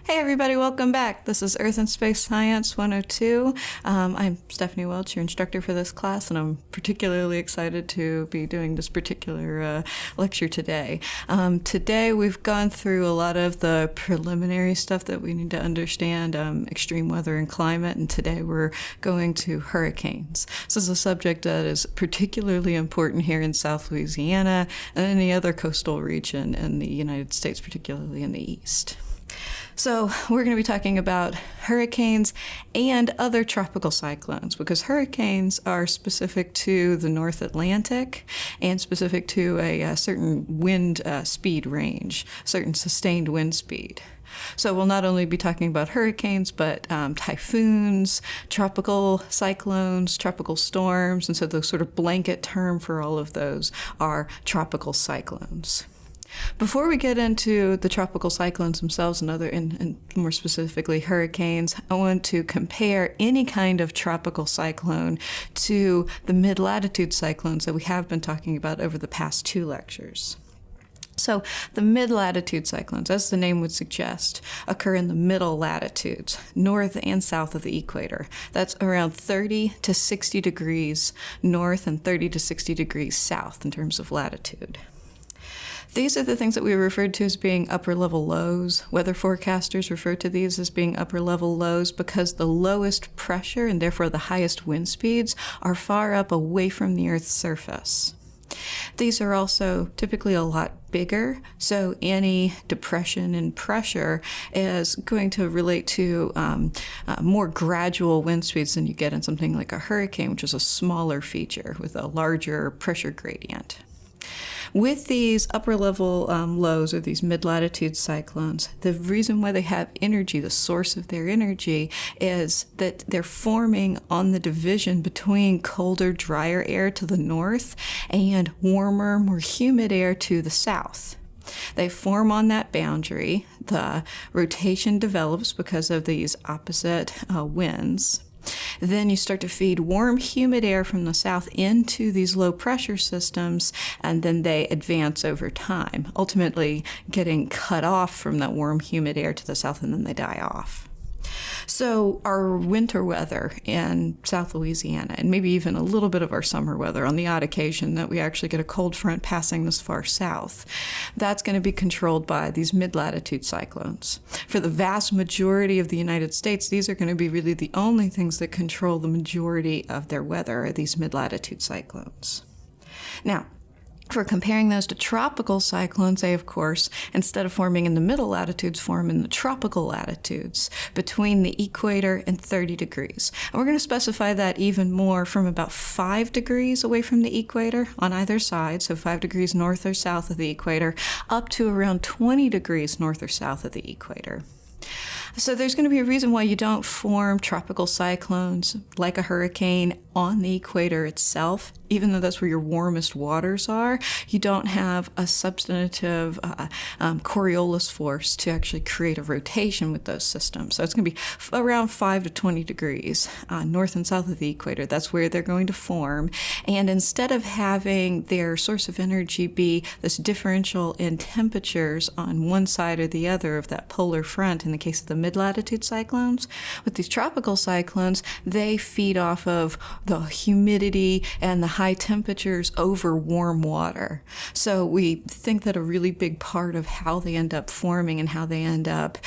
Hey everybody, welcome back. This is Earth and Space Science 102. I'm Stephanie Welch, your instructor for this class, and I'm particularly excited to be doing this particular lecture today. Today we've gone through a lot of the preliminary stuff that we need to understand, extreme weather and climate, and today we're going to hurricanes. This is a subject that is particularly important here in South Louisiana and any other coastal region in the United States, particularly in the east. So we're going to be talking about hurricanes and other tropical cyclones because hurricanes are specific to the North Atlantic and specific to a certain wind speed range, certain sustained wind speed. So we'll not only be talking about hurricanes, but typhoons, tropical cyclones, tropical storms, and so the sort of blanket term for all of those are tropical cyclones. Before we get into the tropical cyclones themselves and more specifically hurricanes, I want to compare any kind of tropical cyclone to the mid-latitude cyclones that we have been talking about over the past two lectures. So the mid-latitude cyclones, as the name would suggest, occur in the middle latitudes, north and south of the equator. That's around 30 to 60 degrees north and 30 to 60 degrees south in terms of latitude. These are the things that we referred to as being upper-level lows. Weather forecasters refer to these as being upper-level lows because the lowest pressure and therefore the highest wind speeds are far up away from the Earth's surface. These are also typically a lot bigger, so any depression in pressure is going to relate to more gradual wind speeds than you get in something like a hurricane, which is a smaller feature with a larger pressure gradient. With these upper-level lows, or these mid-latitude cyclones, the reason why they have energy, the source of their energy, is that they're forming on the division between colder, drier air to the north and warmer, more humid air to the south. They form on that boundary. The rotation develops because of these opposite winds. Then you start to feed warm, humid air from the south into these low pressure systems, and then they advance over time, ultimately getting cut off from that warm, humid air to the south, and then they die off. So our winter weather in South Louisiana, and maybe even a little bit of our summer weather on the odd occasion that we actually get a cold front passing this far south, that's going to be controlled by these mid-latitude cyclones. For the vast majority of the United States, these are going to be really the only things that control the majority of their weather, are these mid-latitude cyclones. Now, for comparing those to tropical cyclones, they, of course, instead of forming in the middle latitudes, form in the tropical latitudes between the equator and 30 degrees. And we're going to specify that even more from about 5 degrees away from the equator on either side, so 5 degrees north or south of the equator, up to around 20 degrees north or south of the equator. So there's going to be a reason why you don't form tropical cyclones like a hurricane on the equator itself. Even though that's where your warmest waters are, you don't have a substantive Coriolis force to actually create a rotation with those systems. So it's going to be around 5 to 20 degrees north and south of the equator. That's where they're going to form. And instead of having their source of energy be this differential in temperatures on one side or the other of that polar front, in the case of the mid-latitude cyclones, with these tropical cyclones, they feed off of the humidity and the high temperatures over warm water. So we think that a really big part of how they end up forming and how they end up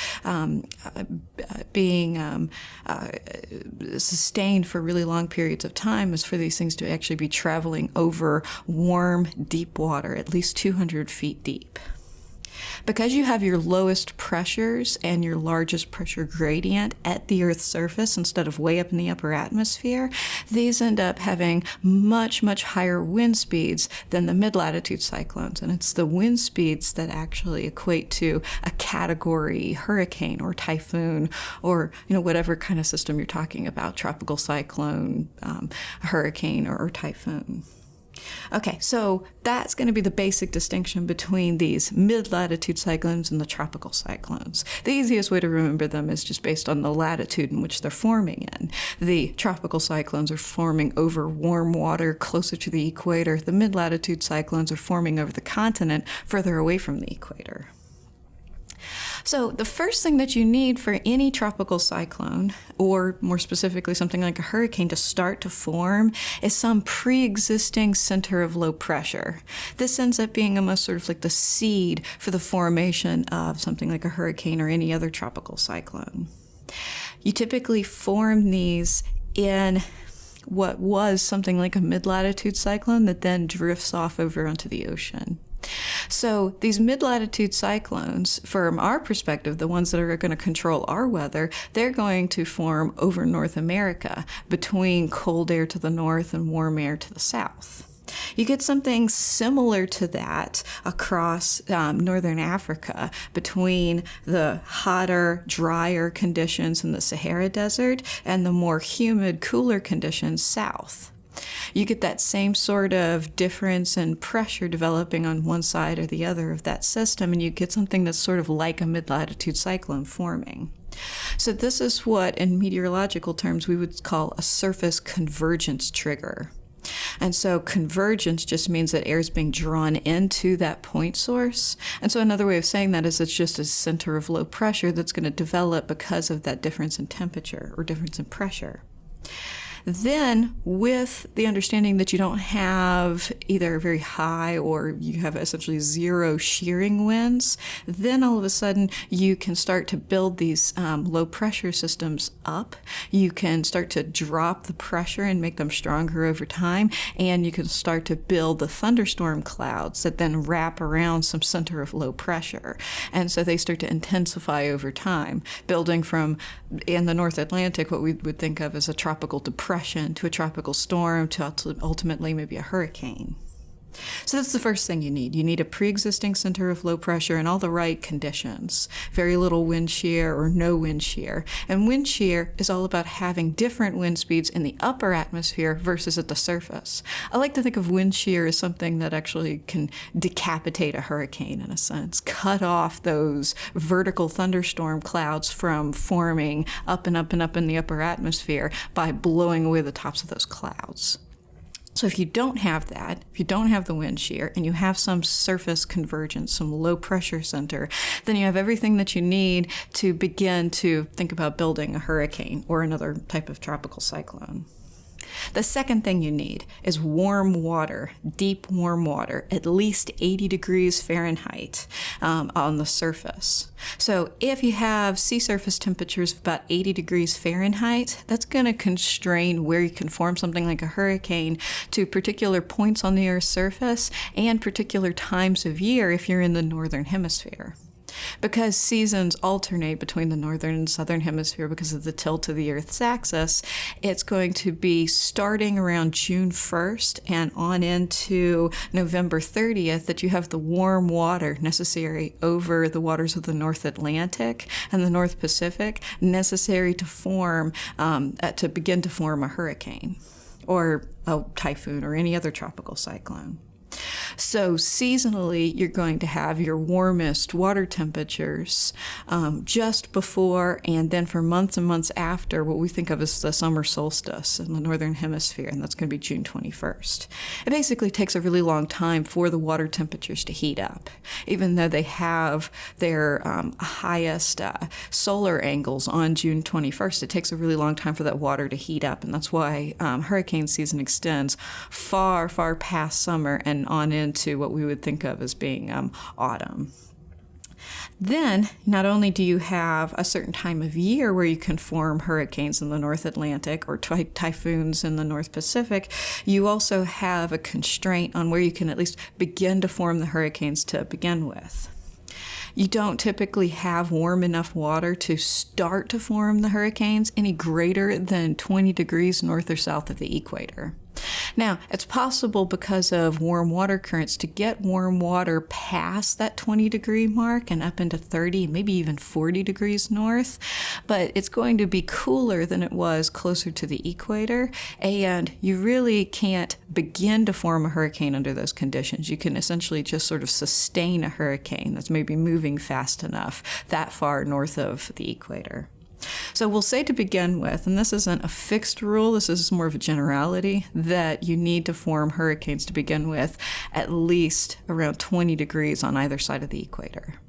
being sustained for really long periods of time is for these things to actually be traveling over warm, deep water, at least 200 feet deep. Because you have your lowest pressures and your largest pressure gradient at the Earth's surface instead of way up in the upper atmosphere, these end up having much, much higher wind speeds than the mid-latitude cyclones. And it's the wind speeds that actually equate to a category hurricane or typhoon or, whatever kind of system you're talking about, tropical cyclone, hurricane, or typhoon. Okay, so that's going to be the basic distinction between these mid-latitude cyclones and the tropical cyclones. The easiest way to remember them is just based on the latitude in which they're forming in. The tropical cyclones are forming over warm water closer to the equator. The mid-latitude cyclones are forming over the continent further away from the equator. So the first thing that you need for any tropical cyclone, or more specifically something like a hurricane, to start to form is some pre-existing center of low pressure. This ends up being almost sort of like the seed for the formation of something like a hurricane or any other tropical cyclone. You typically form these in what was something like a mid-latitude cyclone that then drifts off over onto the ocean. So these mid-latitude cyclones, from our perspective, the ones that are going to control our weather, they're going to form over North America between cold air to the north and warm air to the south. You get something similar to that across northern Africa between the hotter, drier conditions in the Sahara Desert and the more humid, cooler conditions south. You get that same sort of difference in pressure developing on one side or the other of that system, and you get something that's sort of like a mid-latitude cyclone forming. So this is what, in meteorological terms, we would call a surface convergence trigger. And so convergence just means that air is being drawn into that point source. And so another way of saying that is it's just a center of low pressure that's going to develop because of that difference in temperature or difference in pressure. Then, with the understanding that you don't have either very high or you have essentially zero shearing winds, then all of a sudden you can start to build these low pressure systems up. You can start to drop the pressure and make them stronger over time, and you can start to build the thunderstorm clouds that then wrap around some center of low pressure. And so they start to intensify over time, building from, in the North Atlantic, what we would think of as a tropical depression to a tropical storm to ultimately maybe a hurricane. So that's the first thing you need. You need a pre-existing center of low pressure and all the right conditions. Very little wind shear or no wind shear. And wind shear is all about having different wind speeds in the upper atmosphere versus at the surface. I like to think of wind shear as something that actually can decapitate a hurricane in a sense, cut off those vertical thunderstorm clouds from forming up and up and up in the upper atmosphere by blowing away the tops of those clouds. So if you don't have that, if you don't have the wind shear, and you have some surface convergence, some low pressure center, then you have everything that you need to begin to think about building a hurricane or another type of tropical cyclone. The second thing you need is warm water, deep warm water, at least 80 degrees Fahrenheit on the surface. So if you have sea surface temperatures of about 80 degrees Fahrenheit, that's going to constrain where you can form something like a hurricane to particular points on the Earth's surface and particular times of year if you're in the northern hemisphere. Because seasons alternate between the northern and southern hemisphere because of the tilt of the Earth's axis, it's going to be starting around June 1st and on into November 30th that you have the warm water necessary over the waters of the North Atlantic and the North Pacific necessary to form, to begin to form a hurricane or a typhoon or any other tropical cyclone. So seasonally, you're going to have your warmest water temperatures just before and then for months and months after what we think of as the summer solstice in the northern hemisphere, and that's going to be June 21st. It basically takes a really long time for the water temperatures to heat up, even though they have their highest solar angles on June 21st. It takes a really long time for that water to heat up, and that's why hurricane season extends far, far past summer and on into what we would think of as being autumn. Then, not only do you have a certain time of year where you can form hurricanes in the North Atlantic or typhoons in the North Pacific, you also have a constraint on where you can at least begin to form the hurricanes to begin with. You don't typically have warm enough water to start to form the hurricanes any greater than 20 degrees north or south of the equator. Now, it's possible because of warm water currents to get warm water past that 20-degree mark and up into 30, maybe even 40 degrees north, but it's going to be cooler than it was closer to the equator, and you really can't begin to form a hurricane under those conditions. You can essentially just sort of sustain a hurricane that's maybe moving fast enough that far north of the equator. So we'll say to begin with, and this isn't a fixed rule, this is more of a generality, that you need to form hurricanes to begin with at least around 20 degrees on either side of the equator.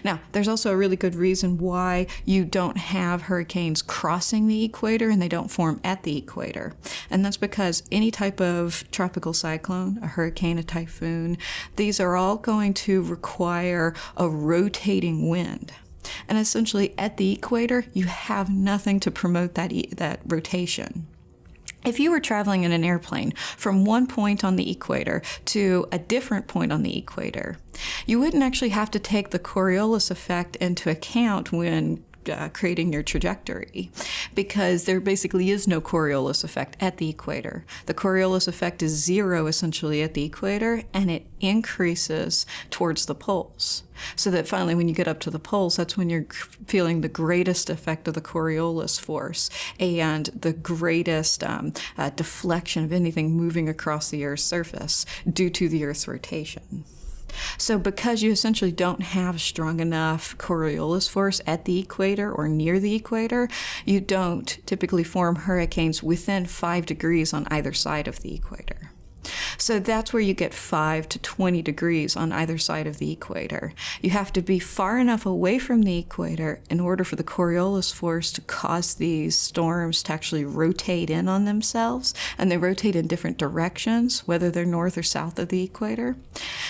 Now, there's also a really good reason why you don't have hurricanes crossing the equator and they don't form at the equator. And that's because any type of tropical cyclone, a hurricane, a typhoon, these are all going to require a rotating wind. And essentially at the equator, you have nothing to promote that rotation. If you were traveling in an airplane from one point on the equator to a different point on the equator, you wouldn't actually have to take the Coriolis effect into account when creating your trajectory, because there basically is no Coriolis effect at the equator. The Coriolis effect is zero essentially at the equator, and it increases towards the poles. So that finally when you get up to the poles, that's when you're feeling the greatest effect of the Coriolis force and the greatest deflection of anything moving across the Earth's surface due to the Earth's rotation. So because you essentially don't have strong enough Coriolis force at the equator or near the equator, you don't typically form hurricanes within 5 degrees on either side of the equator. So that's where you get 5 to 20 degrees on either side of the equator. You have to be far enough away from the equator in order for the Coriolis force to cause these storms to actually rotate in on themselves, and they rotate in different directions, whether they're north or south of the equator.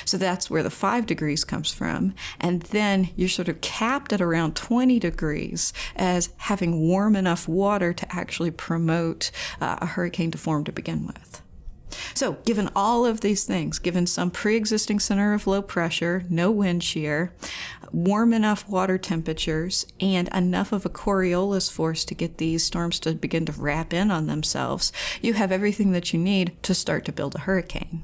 So that's where the 5 degrees comes from. And then you're sort of capped at around 20 degrees as having warm enough water to actually promote a hurricane to form to begin with. So given all of these things, given some pre-existing center of low pressure, no wind shear, warm enough water temperatures, and enough of a Coriolis force to get these storms to begin to wrap in on themselves, you have everything that you need to start to build a hurricane.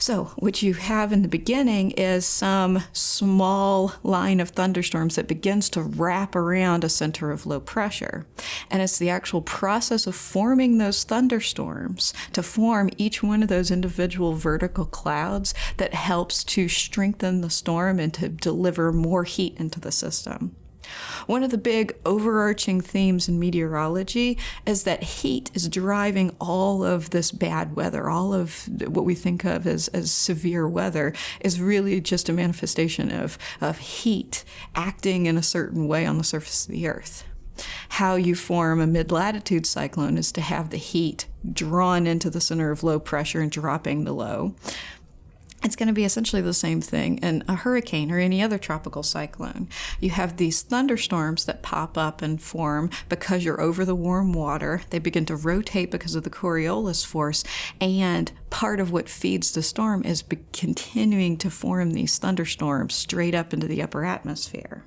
So what you have in the beginning is some small line of thunderstorms that begins to wrap around a center of low pressure. And it's the actual process of forming those thunderstorms to form each one of those individual vertical clouds that helps to strengthen the storm and to deliver more heat into the system. One of the big overarching themes in meteorology is that heat is driving all of this bad weather. All of what we think of as severe weather is really just a manifestation of heat acting in a certain way on the surface of the Earth. How you form a mid-latitude cyclone is to have the heat drawn into the center of low pressure and dropping the low. It's going to be essentially the same thing in a hurricane or any other tropical cyclone. You have these thunderstorms that pop up and form because you're over the warm water. They begin to rotate because of the Coriolis force, and part of what feeds the storm is continuing to form these thunderstorms straight up into the upper atmosphere.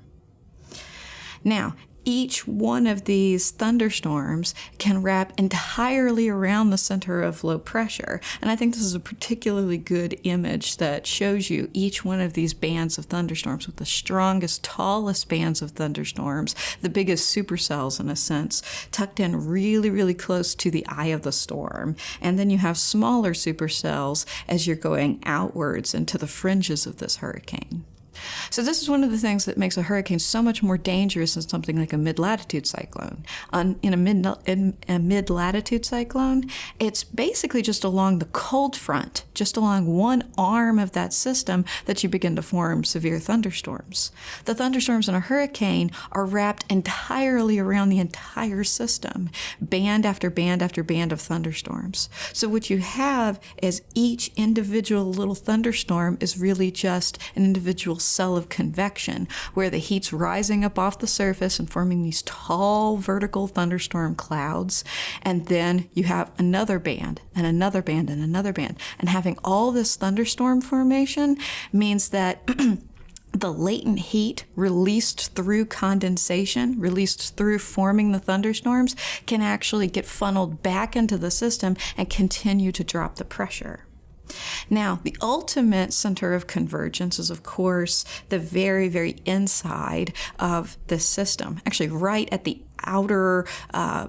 Now, each one of these thunderstorms can wrap entirely around the center of low pressure. And I think this is a particularly good image that shows you each one of these bands of thunderstorms with the strongest, tallest bands of thunderstorms, the biggest supercells in a sense, tucked in really, really close to the eye of the storm. And then you have smaller supercells as you're going outwards into the fringes of this hurricane. So this is one of the things that makes a hurricane so much more dangerous than something like a mid-latitude cyclone. In a mid-latitude cyclone, it's basically just along the cold front, just along one arm of that system that you begin to form severe thunderstorms. The thunderstorms in a hurricane are wrapped entirely around the entire system, band after band after band of thunderstorms. So what you have is each individual little thunderstorm is really just an individual cell of convection, where the heat's rising up off the surface and forming these tall vertical thunderstorm clouds. And then you have another band and another band and another band. And having all this thunderstorm formation means that the latent heat released through condensation, released through forming the thunderstorms, can actually get funneled back into the system and continue to drop the pressure. Now, the ultimate center of convergence is, of course, the very, very inside of the system, actually right at the outer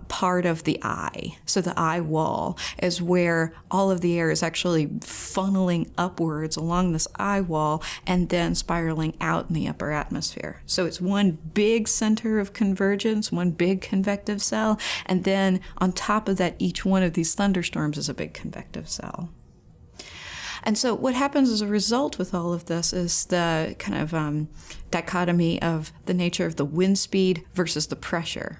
part of the eye. So the eye wall is where all of the air is actually funneling upwards along this eye wall and then spiraling out in the upper atmosphere. So it's one big center of convergence, one big convective cell, and then on top of that, each one of these thunderstorms is a big convective cell. And so what happens as a result with all of this is the kind of dichotomy of the nature of the wind speed versus the pressure.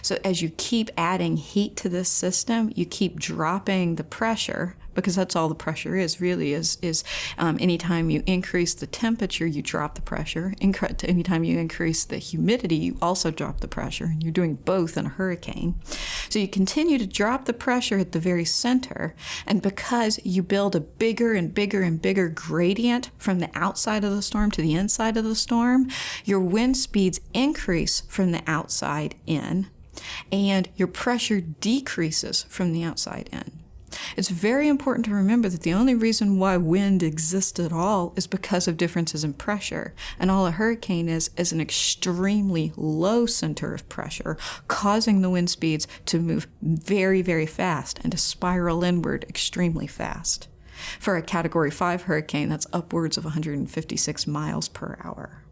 So as you keep adding heat to this system, you keep dropping the pressure, because that's all the pressure is really, is anytime you increase the temperature, you drop the pressure. Anytime you increase the humidity, you also drop the pressure. And you're doing both in a hurricane. So you continue to drop the pressure at the very center. And because you build a bigger and bigger and bigger gradient from the outside of the storm to the inside of the storm, your wind speeds increase from the outside in, and your pressure decreases from the outside in. It's very important to remember that the only reason why wind exists at all is because of differences in pressure. And all a hurricane is an extremely low center of pressure, causing the wind speeds to move very, very fast and to spiral inward extremely fast. For a Category 5 hurricane, that's upwards of 156 miles per hour.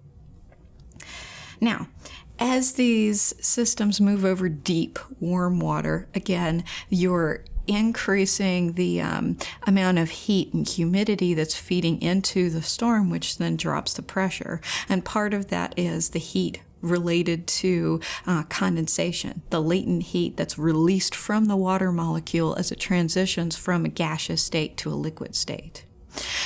Now, as these systems move over deep, warm water, again, you're increasing the amount of heat and humidity that's feeding into the storm, which then drops the pressure. And part of that is the heat related to condensation, the latent heat that's released from the water molecule as it transitions from a gaseous state to a liquid state.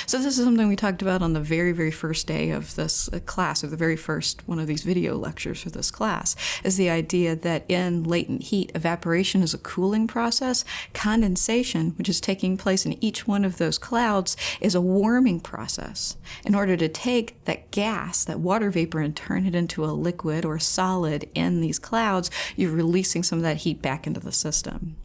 So this is something we talked about on the very, very first day of this class, or the very first one of these video lectures for this class, is the idea that in latent heat, evaporation is a cooling process. Condensation, which is taking place in each one of those clouds, is a warming process. In order to take that gas, that water vapor, and turn it into a liquid or solid in these clouds, you're releasing some of that heat back into the system.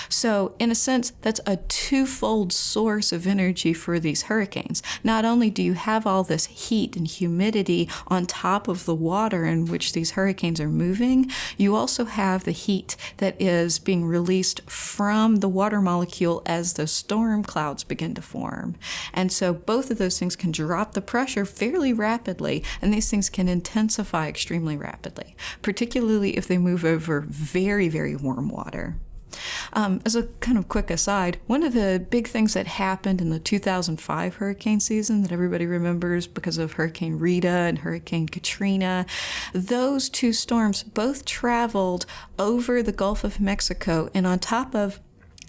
So in a sense, that's a twofold source of energy for these hurricanes. Not only do you have all this heat and humidity on top of the water in which these hurricanes are moving, you also have the heat that is being released from the water molecule as the storm clouds begin to form. And so both of those things can drop the pressure fairly rapidly, and these things can intensify extremely rapidly, particularly if they move over very, very warm water. As a kind of quick aside, one of the big things that happened in the 2005 hurricane season that everybody remembers because of Hurricane Rita and Hurricane Katrina, those two storms both traveled over the Gulf of Mexico and on top of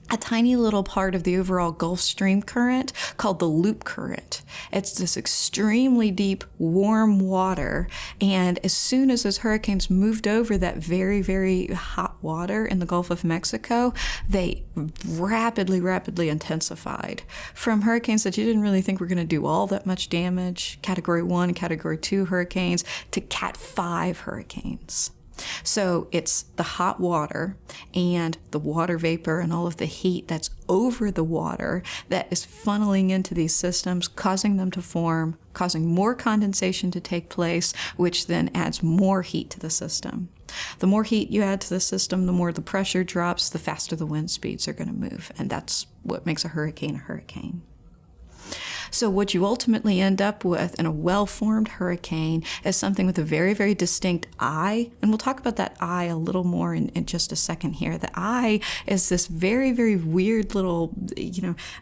a tiny little part of the overall Gulf Stream current called the loop current. It's this extremely deep, warm water, and as soon as those hurricanes moved over that very, very hot water in the Gulf of Mexico, they rapidly, rapidly intensified. From hurricanes that you didn't really think were going to do all that much damage, Category 1, Category 2 hurricanes, to Cat 5 hurricanes. So it's the hot water and the water vapor and all of the heat that's over the water that is funneling into these systems, causing them to form, causing more condensation to take place, which then adds more heat to the system. The more heat you add to the system, the more the pressure drops, the faster the wind speeds are going to move. And that's what makes a hurricane a hurricane. So what you ultimately end up with in a well-formed hurricane is something with a very, very distinct eye. And we'll talk about that eye a little more in just a second here. The eye is this very, very weird little,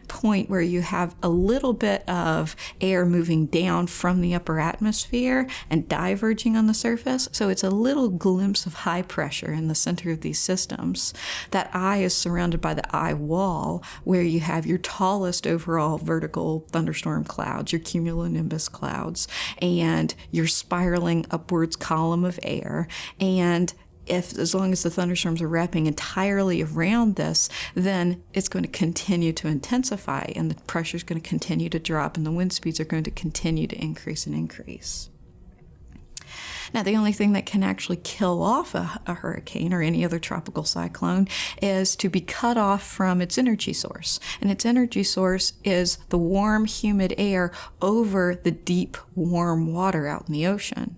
point where you have a little bit of air moving down from the upper atmosphere and diverging on the surface. So it's a little glimpse of high pressure in the center of these systems. That eye is surrounded by the eye wall, where you have your tallest overall vertical thunderstorm clouds, your cumulonimbus clouds, and your spiraling upwards column of air. And as long as the thunderstorms are wrapping entirely around this, then it's going to continue to intensify, and the pressure is going to continue to drop, and the wind speeds are going to continue to increase and increase. Now, the only thing that can actually kill off a hurricane or any other tropical cyclone is to be cut off from its energy source. And its energy source is the warm, humid air over the deep, warm water out in the ocean.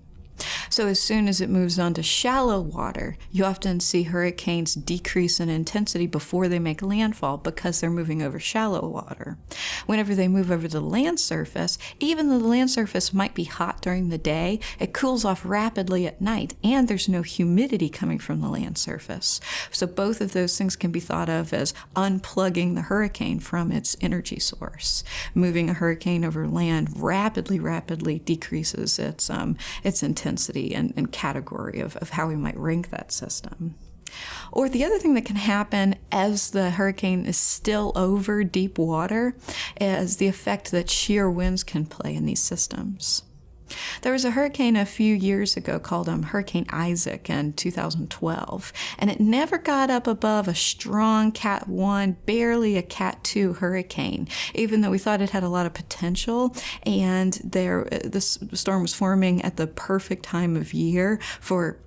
So as soon as it moves on to shallow water, you often see hurricanes decrease in intensity before they make landfall because they're moving over shallow water. Whenever they move over the land surface, even though the land surface might be hot during the day, it cools off rapidly at night, and there's no humidity coming from the land surface. So both of those things can be thought of as unplugging the hurricane from its energy source. Moving a hurricane over land rapidly decreases its intensity and category of how we might rank that system. Or the other thing that can happen as the hurricane is still over deep water is the effect that shear winds can play in these systems. There was a hurricane a few years ago called Hurricane Isaac in 2012, and it never got up above a strong Cat 1, barely a Cat 2 hurricane, even though we thought it had a lot of potential, and this storm was forming at the perfect time of year for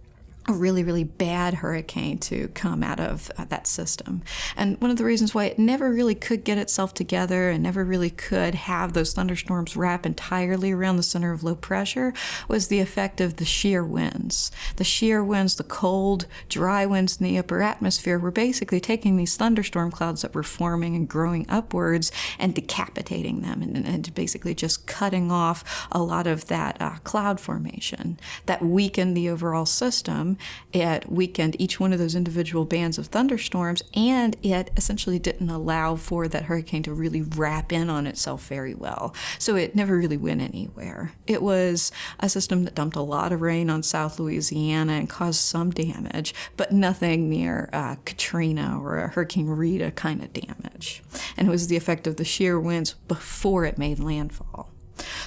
a really bad hurricane to come out of that system. And one of the reasons why it never really could get itself together and never really could have those thunderstorms wrap entirely around the center of low pressure was the effect of the shear winds. The shear winds, the cold, dry winds in the upper atmosphere, were basically taking these thunderstorm clouds that were forming and growing upwards and decapitating them and basically just cutting off a lot of that cloud formation. That weakened the overall system. It weakened each one of those individual bands of thunderstorms, and it essentially didn't allow for that hurricane to really wrap in on itself very well. So it never really went anywhere. It was a system that dumped a lot of rain on South Louisiana and caused some damage, but nothing near Katrina or a Hurricane Rita kind of damage. And it was the effect of the shear winds before it made landfall.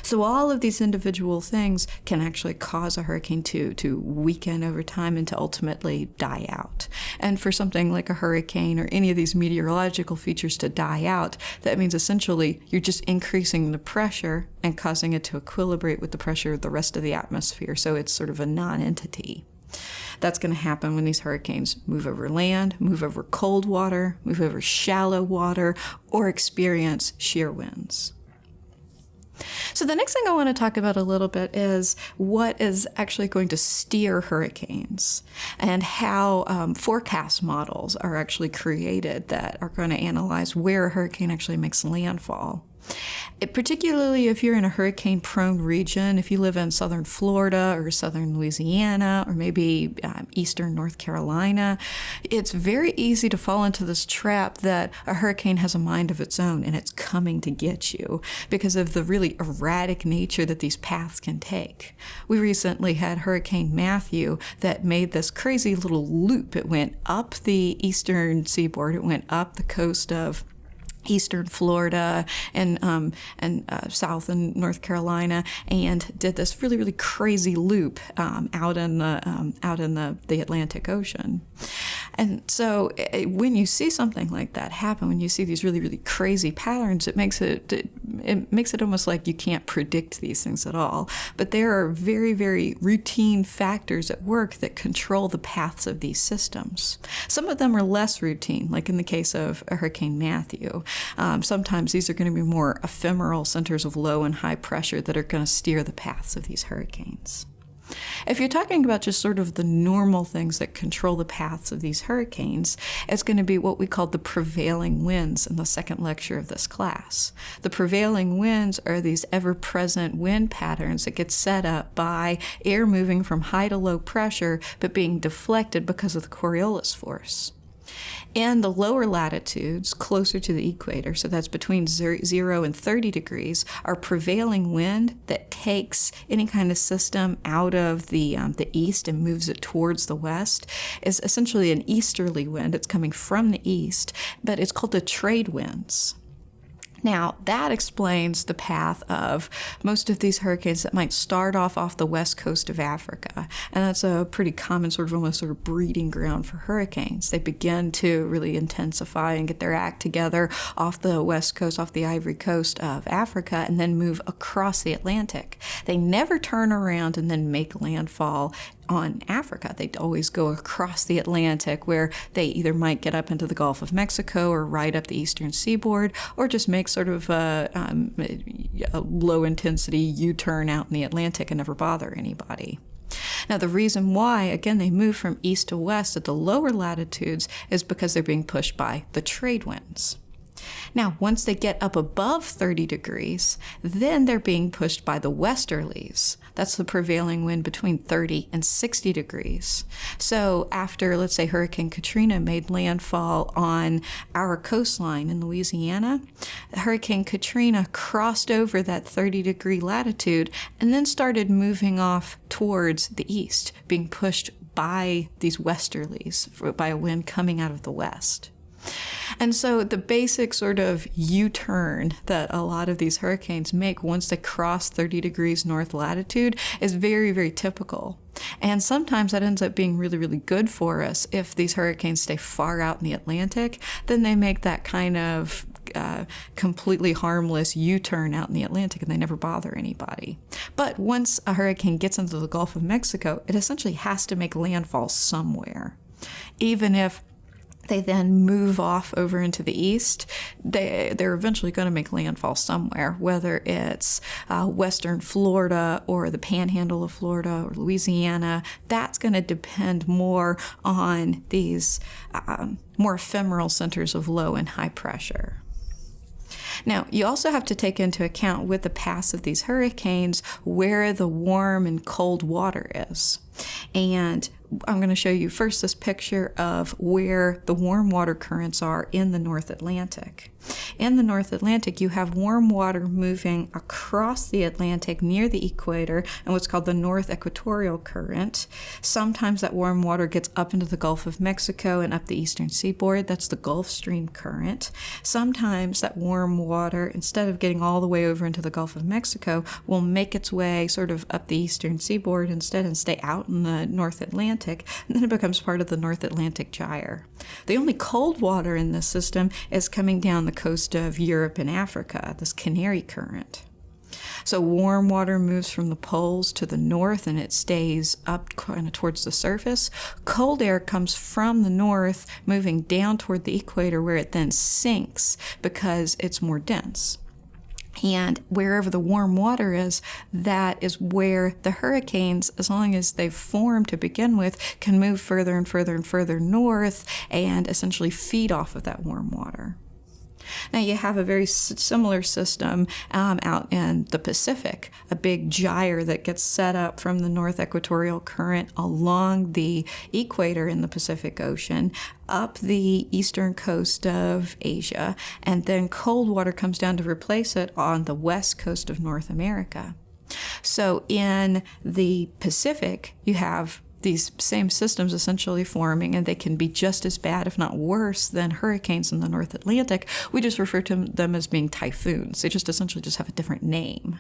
So all of these individual things can actually cause a hurricane to weaken over time and to ultimately die out. And for something like a hurricane or any of these meteorological features to die out, that means essentially you're just increasing the pressure and causing it to equilibrate with the pressure of the rest of the atmosphere. So it's sort of a non-entity. That's going to happen when these hurricanes move over land, move over cold water, move over shallow water, or experience shear winds. So the next thing I want to talk about a little bit is what is actually going to steer hurricanes and how forecast models are actually created that are going to analyze where a hurricane actually makes landfall. Particularly if you're in a hurricane-prone region, if you live in southern Florida or southern Louisiana or maybe eastern North Carolina, it's very easy to fall into this trap that a hurricane has a mind of its own and it's coming to get you because of the really erratic nature that these paths can take. We recently had Hurricane Matthew that made this crazy little loop. It went up the eastern seaboard, it went up the coast of eastern Florida and south in North Carolina, and did this really crazy loop out in the Atlantic Ocean. And so when you see something like that happen, when you see these really crazy patterns, it makes it almost like you can't predict these things at all. But there are very routine factors at work that control the paths of these systems. Some of them are less routine, like in the case of Hurricane Matthew. Sometimes these are going to be more ephemeral centers of low and high pressure that are going to steer the paths of these hurricanes. If you're talking about just sort of the normal things that control the paths of these hurricanes, it's going to be what we call the prevailing winds in the second lecture of this class. The prevailing winds are these ever-present wind patterns that get set up by air moving from high to low pressure but being deflected because of the Coriolis force. In the lower latitudes, closer to the equator, so that's between 0 and 30 degrees, our prevailing wind that takes any kind of system out of the east and moves it towards the west is essentially an easterly wind. It's coming from the east, but it's called the trade winds. Now, that explains the path of most of these hurricanes that might start off the west coast of Africa. And that's a pretty common almost breeding ground for hurricanes. They begin to really intensify and get their act together off the west coast, off the Ivory Coast of Africa, and then move across the Atlantic. They never turn around and then make landfall on Africa. They always go across the Atlantic, where they either might get up into the Gulf of Mexico or right up the eastern seaboard, or just make sort of a low intensity U-turn out in the Atlantic and never bother anybody. Now, the reason why, again, they move from east to west at the lower latitudes is because they're being pushed by the trade winds. Now, once they get up above 30 degrees, then they're being pushed by the westerlies. That's the prevailing wind between 30 and 60 degrees. So after, let's say, Hurricane Katrina made landfall on our coastline in Louisiana, Hurricane Katrina crossed over that 30-degree latitude and then started moving off towards the east, being pushed by these westerlies, by a wind coming out of the west. And so the basic sort of U-turn that a lot of these hurricanes make once they cross 30 degrees north latitude is very, very typical. And sometimes that ends up being really, really good for us. If these hurricanes stay far out in the Atlantic, then they make that kind of completely harmless U-turn out in the Atlantic and they never bother anybody. But once a hurricane gets into the Gulf of Mexico, it essentially has to make landfall somewhere. Even if they then move off over into the east, they're eventually going to make landfall somewhere, whether it's western Florida or the panhandle of Florida or Louisiana. That's going to depend more on these more ephemeral centers of low and high pressure. Now, you also have to take into account with the paths of these hurricanes where the warm and cold water is. And I'm going to show you first this picture of where the warm water currents are in the North Atlantic. In the North Atlantic, you have warm water moving across the Atlantic near the equator and what's called the North Equatorial Current. Sometimes that warm water gets up into the Gulf of Mexico and up the eastern seaboard. That's the Gulf Stream current. Sometimes that warm water, instead of getting all the way over into the Gulf of Mexico, will make its way sort of up the eastern seaboard instead and stay out in the North Atlantic, and then it becomes part of the North Atlantic Gyre. The only cold water in this system is coming down the coast of Europe and Africa, this Canary Current. So warm water moves from the poles to the north and it stays up kind of towards the surface. Cold air comes from the north, moving down toward the equator where it then sinks because it's more dense. And wherever the warm water is, that is where the hurricanes, as long as they've formed to begin with, can move further and further and further north and essentially feed off of that warm water. Now you have a very similar system out in the Pacific, a big gyre that gets set up from the North Equatorial Current along the equator in the Pacific Ocean, up the eastern coast of Asia, and then cold water comes down to replace it on the west coast of North America. So in the Pacific, you have these same systems essentially forming, and they can be just as bad, if not worse, than hurricanes in the North Atlantic. We just refer to them as being typhoons. They just essentially just have a different name.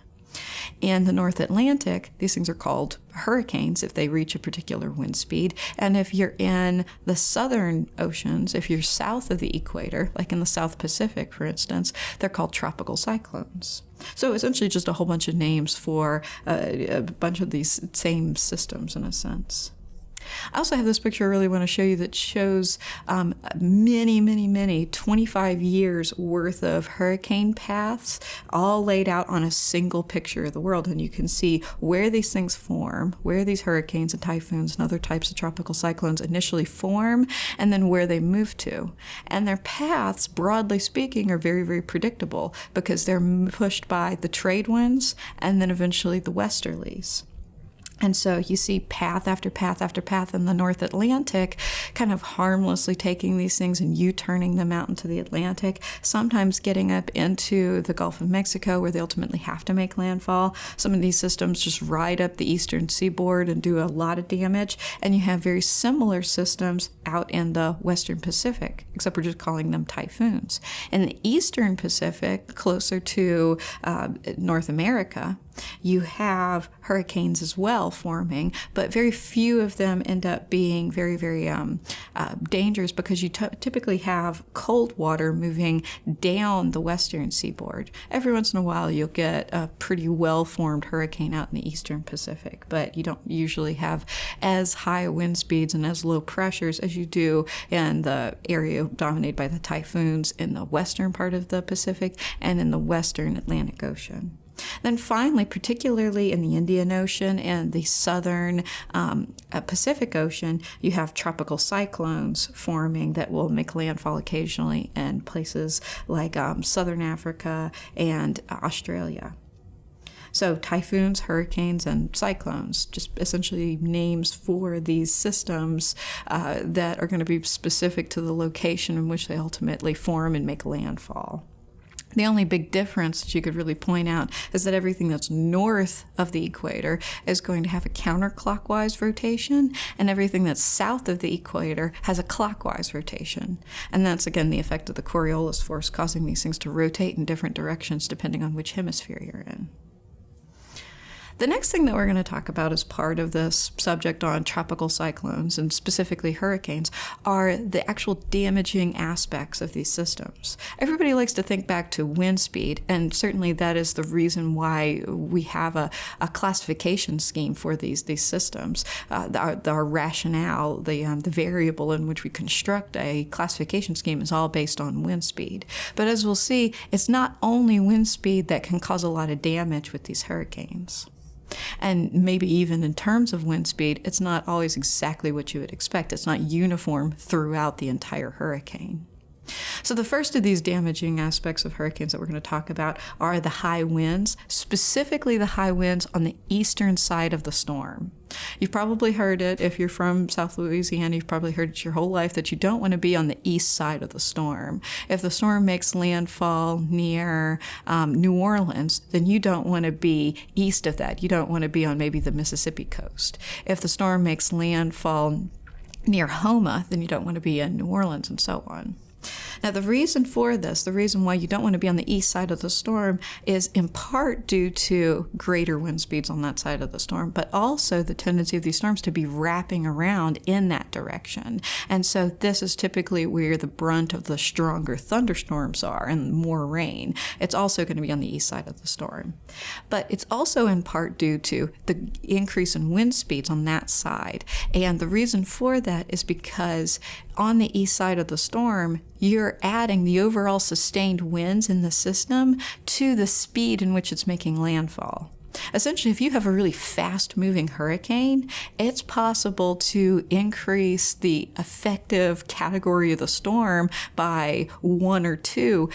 In the North Atlantic, these things are called hurricanes if they reach a particular wind speed. And if you're in the southern oceans, if you're south of the equator, like in the South Pacific, for instance, they're called tropical cyclones. So essentially just a whole bunch of names for a bunch of these same systems in a sense. I also have this picture I really want to show you that shows many 25 years worth of hurricane paths all laid out on a single picture of the world. And you can see where these things form, where these hurricanes and typhoons and other types of tropical cyclones initially form, and then where they move to. And their paths, broadly speaking, are very, very predictable because they're pushed by the trade winds and then eventually the westerlies. And so you see path after path after path in the North Atlantic, kind of harmlessly taking these things and U-turning them out into the Atlantic, sometimes getting up into the Gulf of Mexico where they ultimately have to make landfall. Some of these systems just ride up the eastern seaboard and do a lot of damage. And you have very similar systems out in the Western Pacific, except we're just calling them typhoons. In the Eastern Pacific, closer to North America, you have hurricanes as well forming, but very few of them end up being very, very dangerous because you typically have cold water moving down the western seaboard. Every once in a while you'll get a pretty well-formed hurricane out in the Eastern Pacific, but you don't usually have as high wind speeds and as low pressures as you do in the area dominated by the typhoons in the western part of the Pacific and in the western Atlantic Ocean. Then finally, particularly in the Indian Ocean and the southern Pacific Ocean, you have tropical cyclones forming that will make landfall occasionally in places like southern Africa and Australia. So typhoons, hurricanes, and cyclones, just essentially names for these systems that are going to be specific to the location in which they ultimately form and make landfall. The only big difference that you could really point out is that everything that's north of the equator is going to have a counterclockwise rotation, and everything that's south of the equator has a clockwise rotation. And that's, again, the effect of the Coriolis force causing these things to rotate in different directions depending on which hemisphere you're in. The next thing that we're going to talk about as part of this subject on tropical cyclones, and specifically hurricanes, are the actual damaging aspects of these systems. Everybody likes to think back to wind speed, and certainly that is the reason why we have a classification scheme for these systems. Our rationale, the variable in which we construct a classification scheme is all based on wind speed. But as we'll see, it's not only wind speed that can cause a lot of damage with these hurricanes. And maybe even in terms of wind speed, it's not always exactly what you would expect. It's not uniform throughout the entire hurricane. So the first of these damaging aspects of hurricanes that we're going to talk about are the high winds, specifically the high winds on the eastern side of the storm. You've probably heard it, if you're from South Louisiana, you've probably heard it your whole life, that you don't want to be on the east side of the storm. If the storm makes landfall near New Orleans, then you don't want to be east of that. You don't want to be on maybe the Mississippi coast. If the storm makes landfall near Homa, then you don't want to be in New Orleans, and so on. Now, the reason for this, the reason why you don't want to be on the east side of the storm, is in part due to greater wind speeds on that side of the storm, but also the tendency of these storms to be wrapping around in that direction. And so this is typically where the brunt of the stronger thunderstorms are and more rain. It's also going to be on the east side of the storm. But it's also in part due to the increase in wind speeds on that side. And the reason for that is because on the east side of the storm, you're adding the overall sustained winds in the system to the speed in which it's making landfall. Essentially, if you have a really fast-moving hurricane, it's possible to increase the effective category of the storm by 1 or 2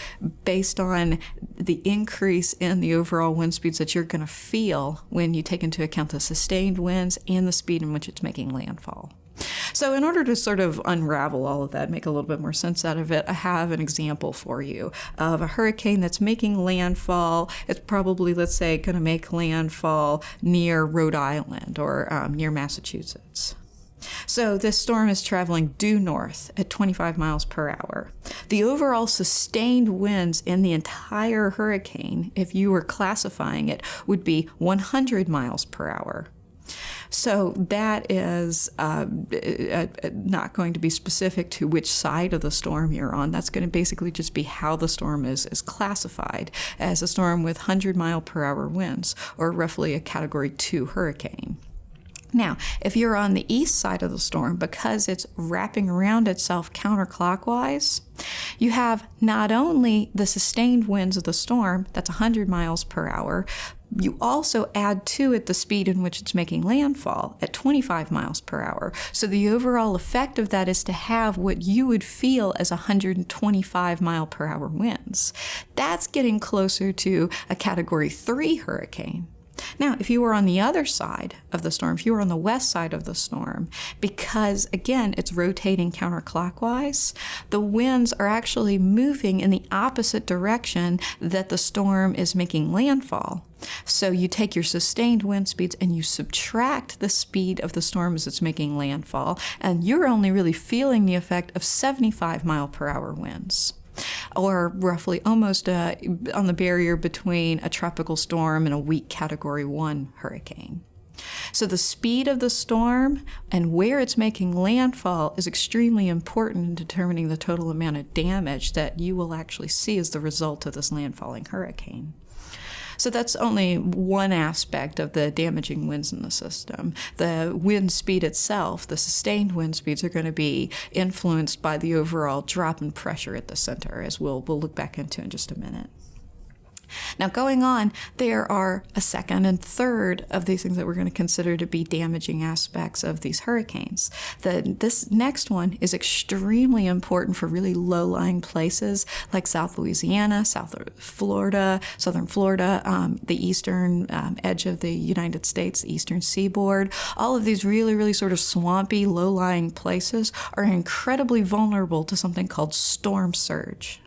based on the increase in the overall wind speeds that you're going to feel when you take into account the sustained winds and the speed in which it's making landfall. So in order to sort of unravel all of that, make a little bit more sense out of it, I have an example for you of a hurricane that's making landfall. It's probably, let's say, going to make landfall near Rhode Island or near Massachusetts. So this storm is traveling due north at 25 miles per hour. The overall sustained winds in the entire hurricane, if you were classifying it, would be 100 miles per hour. So that is not going to be specific to which side of the storm you're on. That's going to basically just be how the storm is classified as a storm with 100-mile-per-hour winds, or roughly a Category 2 hurricane. Now, if you're on the east side of the storm, because it's wrapping around itself counterclockwise, you have not only the sustained winds of the storm, that's 100 miles per hour, you also add to it the speed in which it's making landfall at 25 miles per hour. So the overall effect of that is to have what you would feel as 125 mile per hour winds. That's getting closer to a Category 3 hurricane. Now, if you were on the other side of the storm, if you were on the west side of the storm, because, again, it's rotating counterclockwise, the winds are actually moving in the opposite direction that the storm is making landfall. So you take your sustained wind speeds and you subtract the speed of the storm as it's making landfall, and you're only really feeling the effect of 75 mile per hour winds, or roughly almost on the barrier between a tropical storm and a weak Category 1 hurricane. So the speed of the storm and where it's making landfall is extremely important in determining the total amount of damage that you will actually see as the result of this landfalling hurricane. So that's only one aspect of the damaging winds in the system. The wind speed itself, the sustained wind speeds, are going to be influenced by the overall drop in pressure at the center, as we'll look back into in just a minute. Now, going on, there are a second and third of these things that we're going to consider to be damaging aspects of these hurricanes. This next one is extremely important for really low-lying places like South Louisiana, Southern Florida, the eastern edge of the United States, the eastern seaboard. All of these really, really sort of swampy, low-lying places are incredibly vulnerable to something called storm surge.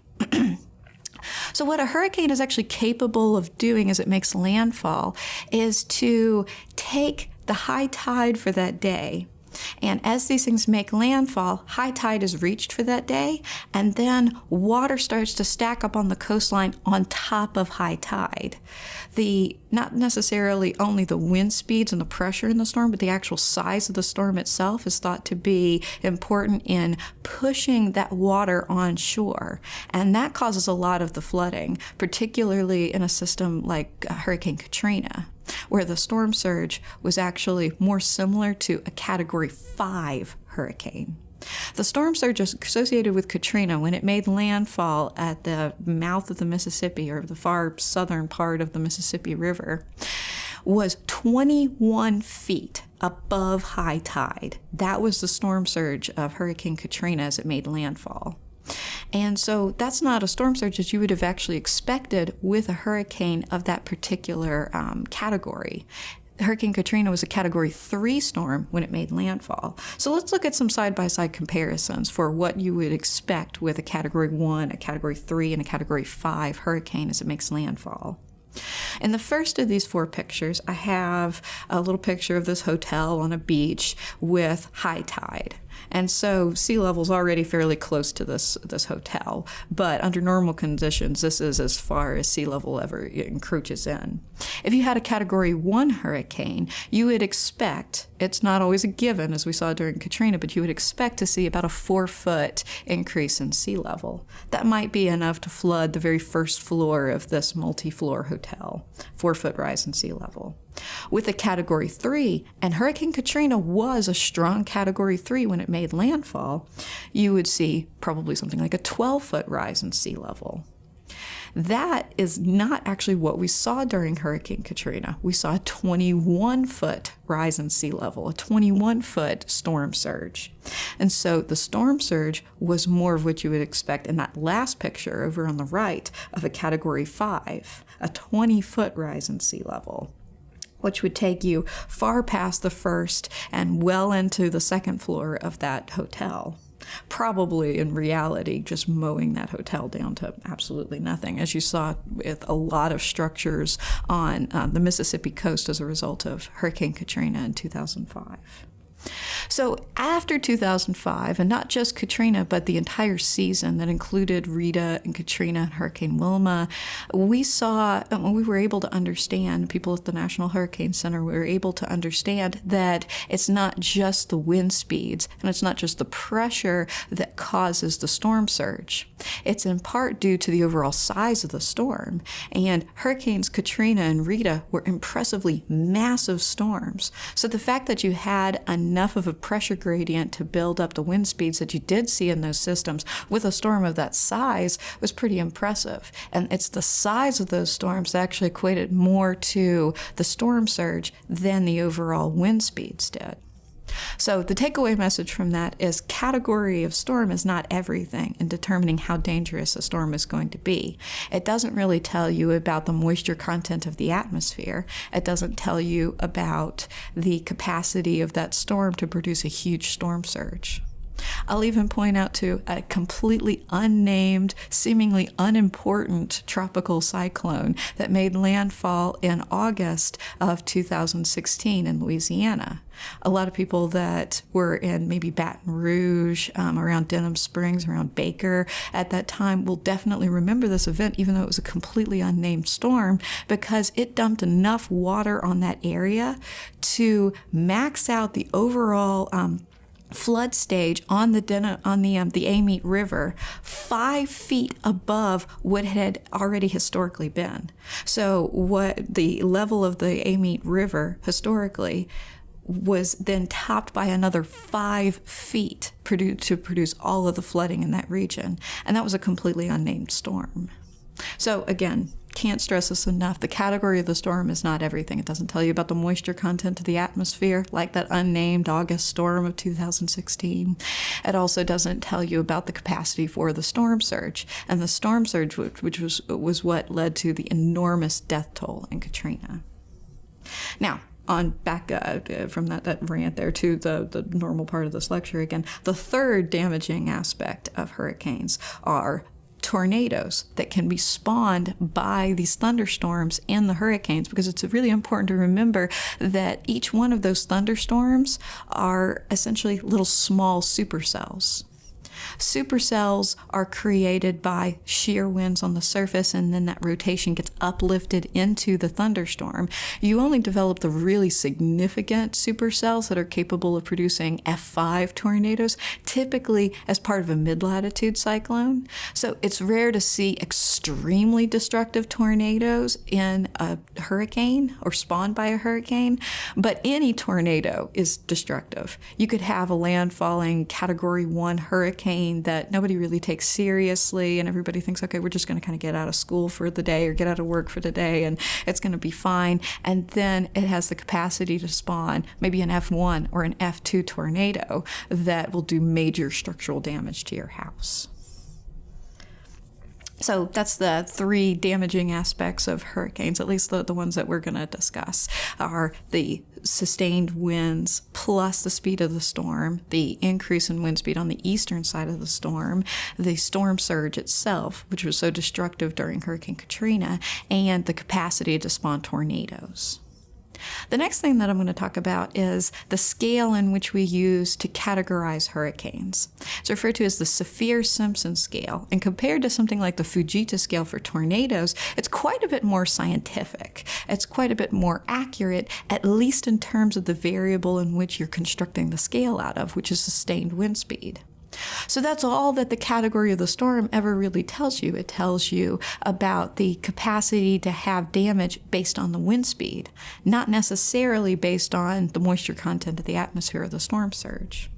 So what a hurricane is actually capable of doing as it makes landfall is to take the high tide for that day. And as these things make landfall, high tide is reached for that day, and then water starts to stack up on the coastline on top of high tide. Not necessarily only the wind speeds and the pressure in the storm, but the actual size of the storm itself is thought to be important in pushing that water on shore. And that causes a lot of the flooding, particularly in a system like Hurricane Katrina, where the storm surge was actually more similar to a Category 5 hurricane. The storm surge associated with Katrina, when it made landfall at the mouth of the Mississippi, or the far southern part of the Mississippi River, was 21 feet above high tide. That was the storm surge of Hurricane Katrina as it made landfall. And so that's not a storm surge that you would have actually expected with a hurricane of that particular category. Hurricane Katrina was a Category 3 storm when it made landfall. So let's look at some side-by-side comparisons for what you would expect with a Category 1, a Category 3, and a Category 5 hurricane as it makes landfall. In the first of these four pictures, I have a little picture of this hotel on a beach with high tide. And so sea level's already fairly close to this hotel, but under normal conditions, this is as far as sea level ever encroaches in. If you had a Category 1 hurricane, you would expect, it's not always a given as we saw during Katrina, but you would expect to see about a 4-foot increase in sea level. That might be enough to flood the very first floor of this multi-floor hotel, 4-foot rise in sea level. With a Category 3, and Hurricane Katrina was a strong Category 3 when it made landfall, you would see probably something like a 12-foot rise in sea level. That is not actually what we saw during Hurricane Katrina. We saw a 21-foot rise in sea level, a 21-foot storm surge. And so the storm surge was more of what you would expect in that last picture over on the right of a Category 5, a 20-foot rise in sea level, which would take you far past the first and well into the second floor of that hotel. Probably in reality just mowing that hotel down to absolutely nothing, as you saw with a lot of structures on the Mississippi coast as a result of Hurricane Katrina in 2005. So after 2005, and not just Katrina, but the entire season that included Rita and Katrina and Hurricane Wilma, we were able to understand, people at the National Hurricane Center were able to understand that it's not just the wind speeds and it's not just the pressure that causes the storm surge. It's in part due to the overall size of the storm. And Hurricanes Katrina and Rita were impressively massive storms. So the fact that you had enough of a pressure gradient to build up the wind speeds that you did see in those systems with a storm of that size was pretty impressive. And it's the size of those storms that actually equated more to the storm surge than the overall wind speeds did. So the takeaway message from that is category of storm is not everything in determining how dangerous a storm is going to be. It doesn't really tell you about the moisture content of the atmosphere. It doesn't tell you about the capacity of that storm to produce a huge storm surge. I'll even point out to a completely unnamed, seemingly unimportant tropical cyclone that made landfall in August of 2016 in Louisiana. A lot of people that were in maybe Baton Rouge, around Denham Springs, around Baker at that time will definitely remember this event, even though it was a completely unnamed storm, because it dumped enough water on that area to max out the overall flood stage on the Amite River 5 feet above what had already historically been. So what the level of the Amite River historically was then topped by another 5 feet to produce all of the flooding in that region. And that was a completely unnamed storm. So again, can't stress this enough. The category of the storm is not everything. It doesn't tell you about the moisture content of the atmosphere, like that unnamed August storm of 2016. It also doesn't tell you about the capacity for the storm surge. And the storm surge, which was what led to the enormous death toll in Katrina. Now, on back from that rant there to the normal part of this lecture again, the third damaging aspect of hurricanes are tornadoes that can be spawned by these thunderstorms in the hurricanes, because it's really important to remember that each one of those thunderstorms are essentially little small supercells. Supercells are created by shear winds on the surface, and then that rotation gets uplifted into the thunderstorm. You only develop the really significant supercells that are capable of producing F5 tornadoes, typically as part of a mid-latitude cyclone. So it's rare to see extremely destructive tornadoes in a hurricane or spawned by a hurricane, but any tornado is destructive. You could have a landfalling Category 1 hurricane that nobody really takes seriously, and everybody thinks, okay, we're just going to kind of get out of school for the day or get out of work for the day, and it's going to be fine. And then it has the capacity to spawn maybe an F1 or an F2 tornado that will do major structural damage to your house. So that's the three damaging aspects of hurricanes, at least the ones that we're going to discuss, are the sustained winds plus the speed of the storm, the increase in wind speed on the eastern side of the storm, the storm surge itself, which was so destructive during Hurricane Katrina, and the capacity to spawn tornadoes. The next thing that I'm going to talk about is the scale in which we use to categorize hurricanes. It's referred to as the Saffir-Simpson scale, and compared to something like the Fujita scale for tornadoes, it's quite a bit more scientific. It's quite a bit more accurate, at least in terms of the variable in which you're constructing the scale out of, which is sustained wind speed. So that's all that the category of the storm ever really tells you. It tells you about the capacity to have damage based on the wind speed, not necessarily based on the moisture content of the atmosphere or the storm surge.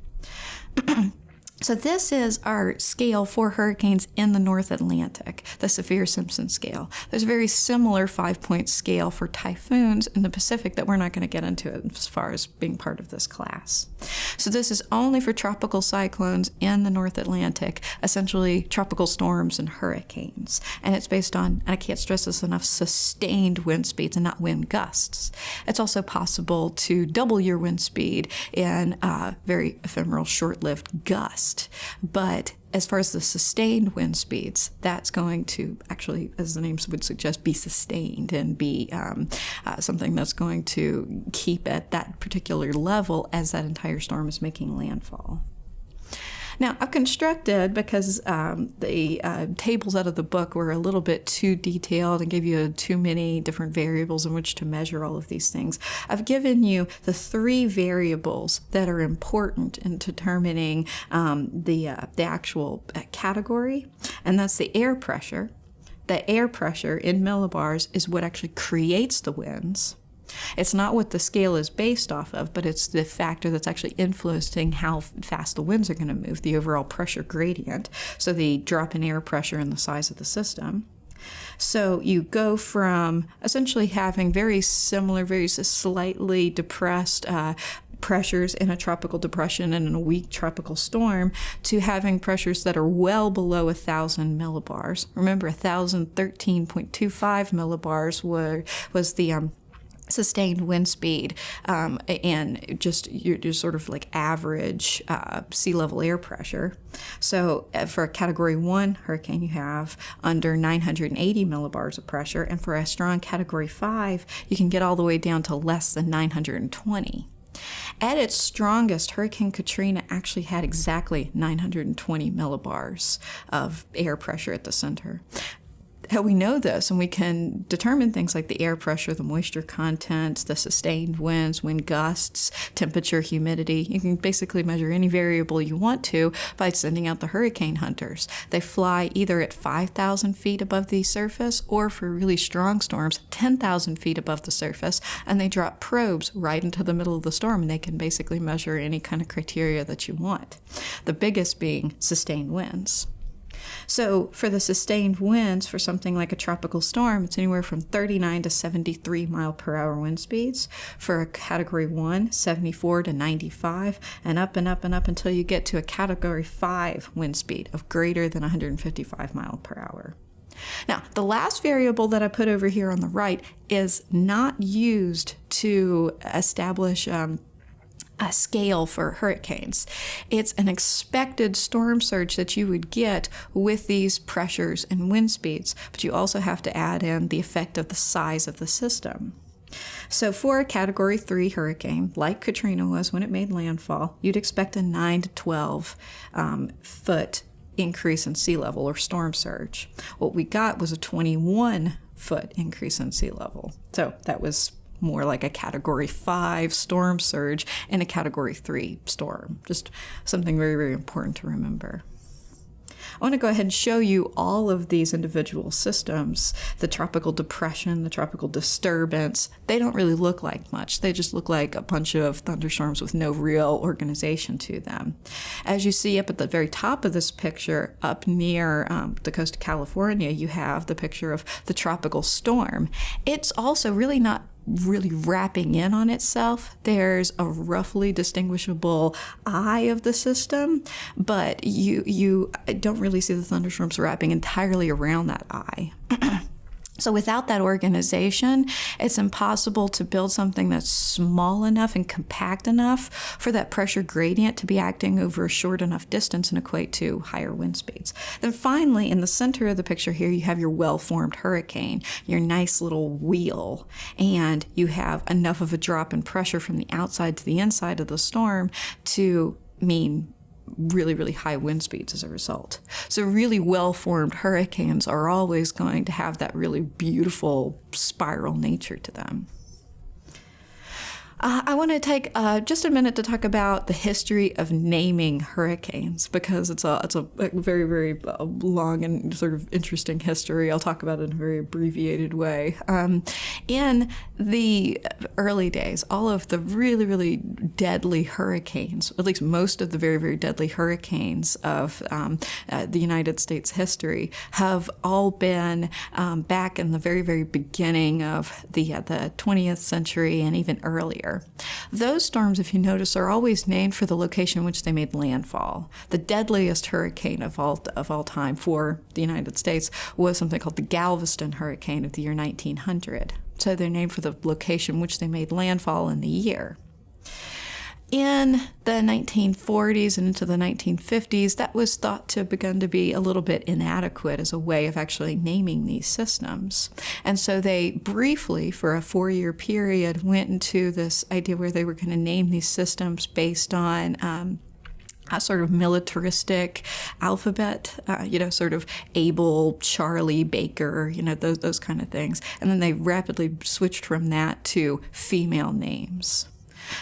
So this is our scale for hurricanes in the North Atlantic, the Saffir-Simpson scale. There's a very similar 5-point scale for typhoons in the Pacific that we're not going to get into as far as being part of this class. So this is only for tropical cyclones in the North Atlantic, essentially tropical storms and hurricanes. And it's based on, and I can't stress this enough, sustained wind speeds and not wind gusts. It's also possible to double your wind speed in very ephemeral, short-lived gusts. But as far as the sustained wind speeds, that's going to actually, as the name would suggest, be sustained and be something that's going to keep at that particular level as that entire storm is making landfall. Now, I've constructed, because the tables out of the book were a little bit too detailed and gave you too many different variables in which to measure all of these things, I've given you the three variables that are important in determining the actual category, and that's the air pressure. The air pressure in millibars is what actually creates the winds. It's not what the scale is based off of, but it's the factor that's actually influencing how fast the winds are going to move, the overall pressure gradient, so the drop in air pressure and the size of the system. So you go from essentially having very similar, very slightly depressed pressures in a tropical depression and in a weak tropical storm to having pressures that are well below 1,000 millibars. Remember, 1,013.25 millibars was the sustained wind speed, and just your sort of like average sea level air pressure. So for a Category 1 hurricane, you have under 980 millibars of pressure, and for a strong Category 5, you can get all the way down to less than 920. At its strongest, Hurricane Katrina actually had exactly 920 millibars of air pressure at the center. How we know this, and we can determine things like the air pressure, the moisture content, the sustained winds, wind gusts, temperature, humidity. You can basically measure any variable you want to by sending out the hurricane hunters. They fly either at 5,000 feet above the surface, or for really strong storms, 10,000 feet above the surface, and they drop probes right into the middle of the storm, and they can basically measure any kind of criteria that you want. The biggest being sustained winds. So for the sustained winds for something like a tropical storm, it's anywhere from 39 to 73 mile per hour wind speeds. For a category 1, 74 to 95, and up and up and up until you get to a category 5 wind speed of greater than 155 mile per hour. Now, the last variable that I put over here on the right is not used to establish a scale for hurricanes. It's an expected storm surge that you would get with these pressures and wind speeds, but you also have to add in the effect of the size of the system. So for a category 3 hurricane, like Katrina was when it made landfall, you'd expect a 9 to 12 foot increase in sea level or storm surge. What we got was a 21 foot increase in sea level. So that was more like a category 5 storm surge and a category 3 storm. Just something very, very important to remember. I want to go ahead and show you all of these individual systems. The tropical depression, the tropical disturbance, they don't really look like much. They just look like a bunch of thunderstorms with no real organization to them. As you see up at the very top of this picture, up near the coast of California, you have the picture of the tropical storm. It's also really not really wrapping in on itself. There's a roughly distinguishable eye of the system, but you don't really see the thunderstorms wrapping entirely around that eye. So without that organization, it's impossible to build something that's small enough and compact enough for that pressure gradient to be acting over a short enough distance and equate to higher wind speeds. Then finally, in the center of the picture here, you have your well-formed hurricane, your nice little wheel, and you have enough of a drop in pressure from the outside to the inside of the storm to mean really, really high wind speeds as a result. So really well-formed hurricanes are always going to have that really beautiful spiral nature to them. I want to take just a minute to talk about the history of naming hurricanes, because it's a very, very long and sort of interesting history. I'll talk about it in a very abbreviated way. In the early days, all of the really, really deadly hurricanes, at least most of the very, very deadly hurricanes of the United States history, have all been back in the very, very beginning of the 20th century and even earlier. Those storms, if you notice, are always named for the location in which they made landfall. The deadliest hurricane of all time for the United States was something called the Galveston hurricane of the year 1900. So they're named for the location in which they made landfall in the year. In the 1940s and into the 1950s, that was thought to have begun to be a little bit inadequate as a way of actually naming these systems. And so they briefly, for a 4-year period, went into this idea where they were going to name these systems based on a sort of militaristic alphabet, sort of Abel, Charlie, Baker, those kind of things. And then they rapidly switched from that to female names.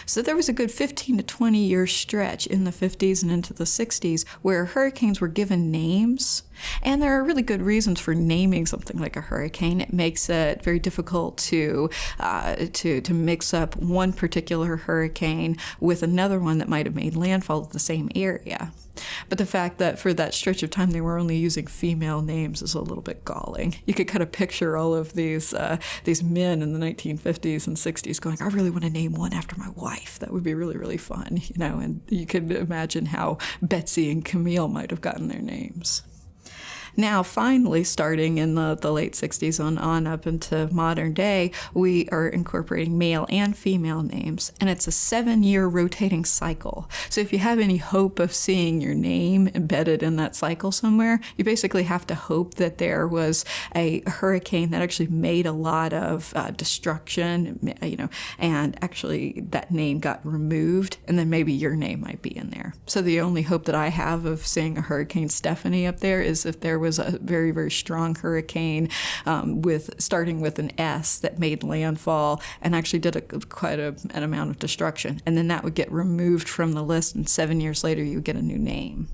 So there was a good 15 to 20 year stretch in the 50s and into the 60s where hurricanes were given names. And there are really good reasons for naming something like a hurricane. It makes it very difficult to mix up one particular hurricane with another one that might have made landfall at the same area. But the fact that for that stretch of time they were only using female names is a little bit galling. You could kind of picture all of these men in the 1950s and 60s going, I really want to name one after my wife. That would be really, really fun, and you could imagine how Betsy and Camille might have gotten their names. Now, finally, starting in the late 60s on up into modern day, we are incorporating male and female names, and it's a 7-year rotating cycle. So if you have any hope of seeing your name embedded in that cycle somewhere, you basically have to hope that there was a hurricane that actually made a lot of destruction, and actually that name got removed, and then maybe your name might be in there. So the only hope that I have of seeing a Hurricane Stephanie up there is if there was a very, very strong hurricane starting with an S that made landfall and actually did quite an amount of destruction. And then that would get removed from the list, and 7 years later you would get a new name.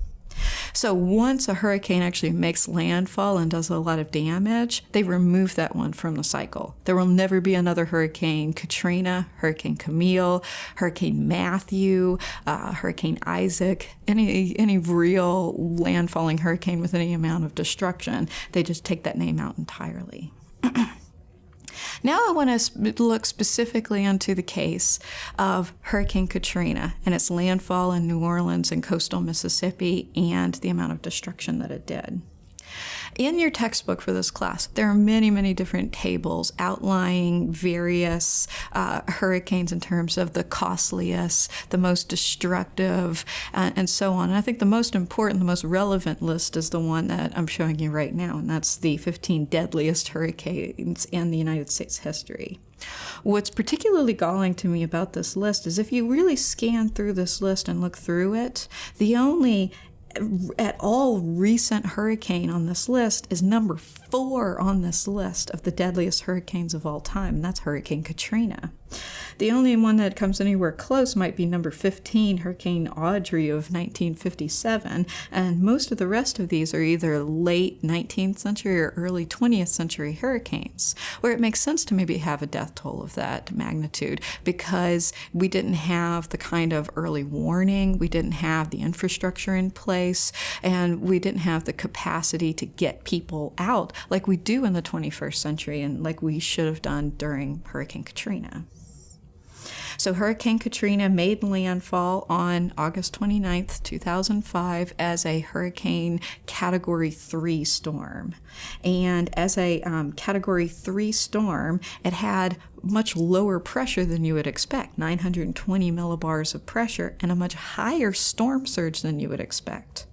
So once a hurricane actually makes landfall and does a lot of damage, they remove that one from the cycle. There will never be another Hurricane Katrina, Hurricane Camille, Hurricane Matthew, Hurricane Isaac, any real landfalling hurricane with any amount of destruction. They just take that name out entirely. Now I want to look specifically into the case of Hurricane Katrina and its landfall in New Orleans and coastal Mississippi and the amount of destruction that it did. In your textbook for this class, there are many, many different tables outlining various hurricanes in terms of the costliest, the most destructive, and so on. And I think the most important, the most relevant list is the one that I'm showing you right now, and that's the 15 deadliest hurricanes in the United States history. What's particularly galling to me about this list is if you really scan through this list and look through it, the only at all recent hurricane on this list is number 4 on this list of the deadliest hurricanes of all time, and that's Hurricane Katrina. The only one that comes anywhere close might be number 15, Hurricane Audrey of 1957, and most of the rest of these are either late 19th century or early 20th century hurricanes, where it makes sense to maybe have a death toll of that magnitude because we didn't have the kind of early warning, we didn't have the infrastructure in place, and we didn't have the capacity to get people out like we do in the 21st century and like we should have done during Hurricane Katrina. So Hurricane Katrina made landfall on August 29th, 2005 as a Hurricane Category 3 storm. And as a Category 3 storm, it had much lower pressure than you would expect, 920 millibars of pressure, and a much higher storm surge than you would expect.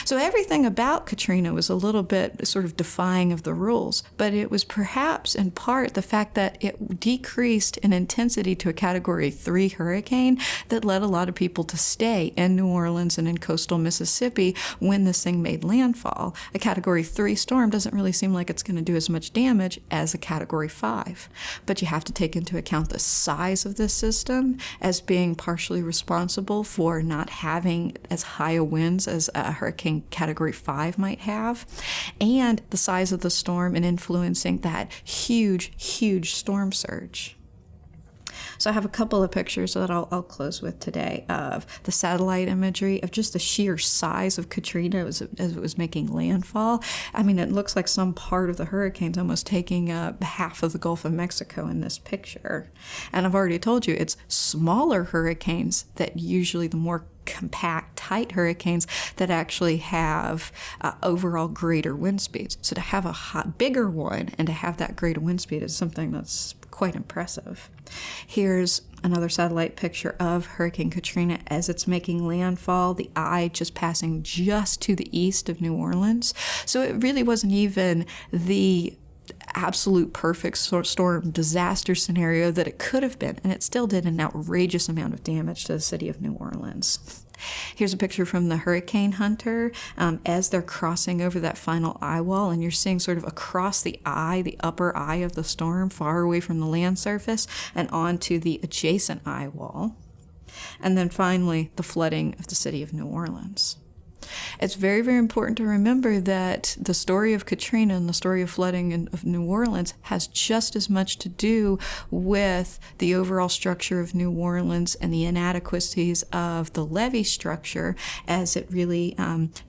So everything about Katrina was a little bit sort of defying of the rules, but it was perhaps in part the fact that it decreased in intensity to a Category 3 hurricane that led a lot of people to stay in New Orleans and in coastal Mississippi when this thing made landfall. A Category 3 storm doesn't really seem like it's going to do as much damage as a Category 5, but you have to take into account the size of this system as being partially responsible for not having as high a winds as a hurricane Category 5 might have, and the size of the storm and influencing that huge, huge storm surge. So I have a couple of pictures that I'll close with today of the satellite imagery of just the sheer size of Katrina as it was making landfall. I mean, it looks like some part of the hurricane's almost taking up half of the Gulf of Mexico in this picture. And I've already told you, it's smaller hurricanes that usually the more compact, tight hurricanes that actually have overall greater wind speeds. So to have a bigger one and to have that greater wind speed is something that's quite impressive. Here's another satellite picture of Hurricane Katrina as it's making landfall, the eye just passing just to the east of New Orleans. So it really wasn't even the absolute perfect storm disaster scenario that it could have been, and it still did an outrageous amount of damage to the city of New Orleans. Here's a picture from the Hurricane Hunter as they're crossing over that final eye wall, and you're seeing sort of across the eye, the upper eye of the storm, far away from the land surface and onto the adjacent eye wall. And then finally, the flooding of the city of New Orleans. It's very, very important to remember that the story of Katrina and the story of flooding of New Orleans has just as much to do with the overall structure of New Orleans and the inadequacies of the levee structure as it really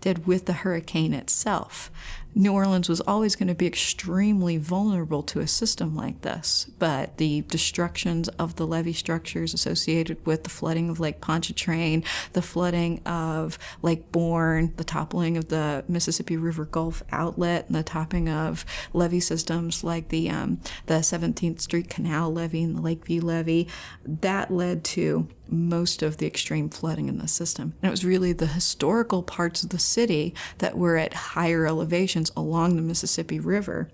did with the hurricane itself. New Orleans was always going to be extremely vulnerable to a system like this, but the destructions of the levee structures associated with the flooding of Lake Pontchartrain, the flooding of Lake Bourne, the toppling of the Mississippi River Gulf outlet, and the topping of levee systems like the 17th Street Canal levee and the Lakeview levee, that led to most of the extreme flooding in the system. And it was really the historical parts of the city that were at higher elevations along the Mississippi River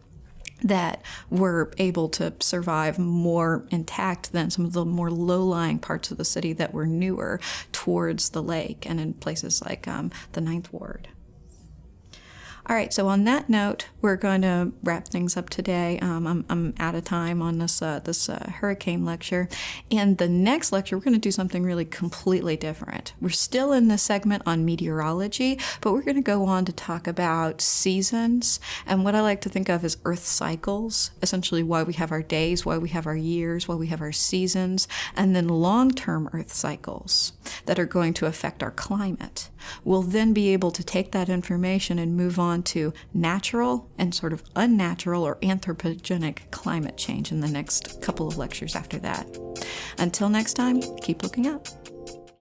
that were able to survive more intact than some of the more low-lying parts of the city that were newer towards the lake and in places like the Ninth Ward. All right, so on that note, we're going to wrap things up today. I'm out of time on this hurricane lecture. In the next lecture, we're going to do something really completely different. We're still in this segment on meteorology, but we're going to go on to talk about seasons and what I like to think of as Earth cycles, essentially why we have our days, why we have our years, why we have our seasons, and then long-term Earth cycles that are going to affect our climate. We'll then be able to take that information and move on to natural and sort of unnatural or anthropogenic climate change in the next couple of lectures after that. Until next time, keep looking up.